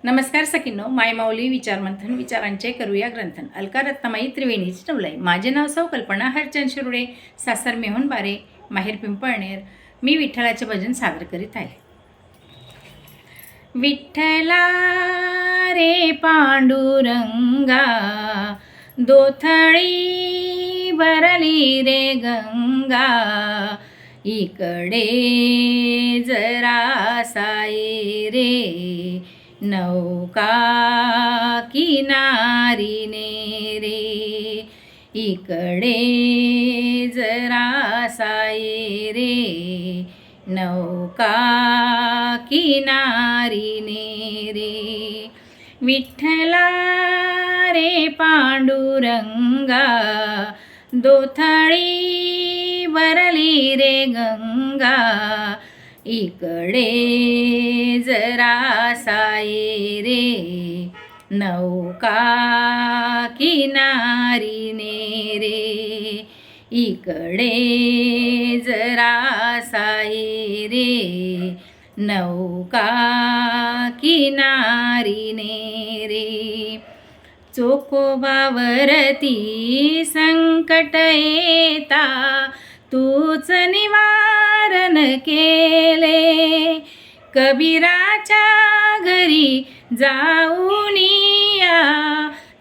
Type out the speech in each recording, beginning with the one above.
नमस्कार सखींनो, मायमाऊली विचारमंथन विचारांचे करूया ग्रंथन. अलका रत्नामाई त्रिवेणीची नवलाई. माझे नाव सौ कल्पना हरचंद शिरुडे, सासर मेहुण बारे, माहेर पिंपळनेर. मी विठ्ठलाचे भजन सादर करीत आहे. विठ्ठला रे पांडुरंगा, दोथळी भरली रे गंगा, इकडे जरा साये रे, नौका किनारी ने रे, इकडे जरा साये रे, नौका किनारी ने रे. विठ्ठला रे पांडुरंगा, दोथळी भरली रे गंगा, इकडे जरा साये रे, नौका किनारी ने रे, इकडे जरा साये रे, नौका किनारी ने रे. चोखोबावरती संकट येता, तूच निवारण केले, कबीराच्या घरी जाऊन या,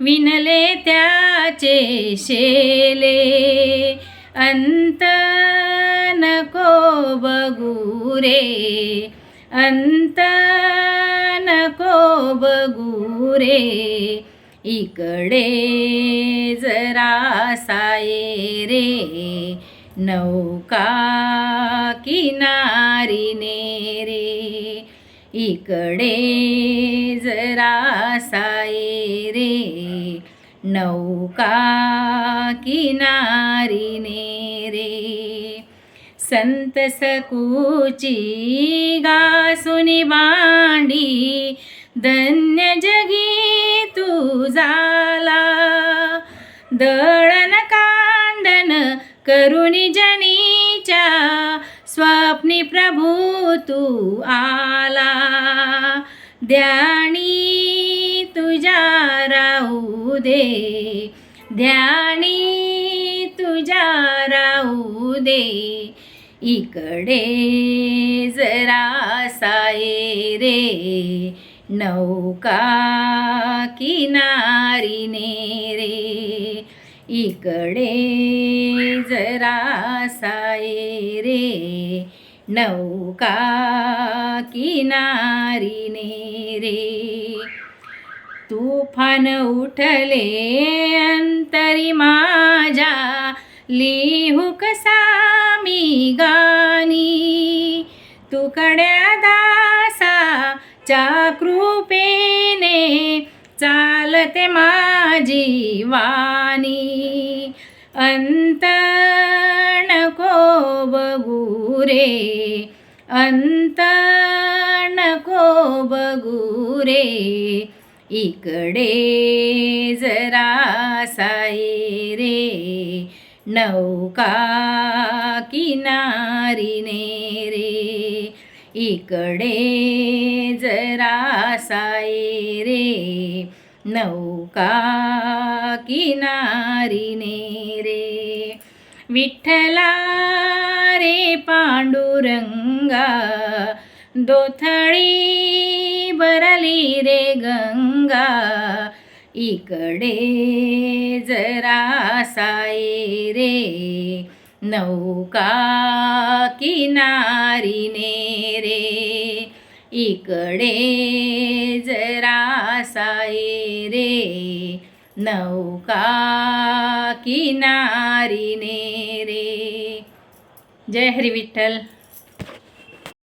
विणले त्याचे शेले, अंत नको बघू रे, अंत नको बघू रे, इकडे जरा साये रे, नौका किनारी ने रे, इकडे जरा साये रे, नौका किनारी ने रे. संत सकूची गासुनी बांडी, धन्य जगी तू झाला, दळण कांडन करुणी जनीच्या, स्वप्नी प्रभू तू आला, ध्यानी तुझ्या राहू दे, ध्यानी तुझ्या राहू दे, इकडे जरा साये रे, नौका किनारी ने रे, इकडे जरा साये रे, नौका किनारी ने रे. तुफान उठले अंतरी माझ्या, लिहू कसा मी गाणी, तुकड्या दासाच्या कृपेने, चालते माझी वाणी, अंत नको बघू रे, अंत नको बघू रे, इकडे जरा साये रे, नौका किनारी ने रे, इकडे जरा साये रे, नौका किनारी ने रे. विठ्ठला रे पांडुरंगा, दोथळी भरली रे गंगा, इकडे जरा साये रे, नौका किनारी ने रे, इकडे जरा साये रे, नौका किनारी ने रे. जय हरी विठ्ठल.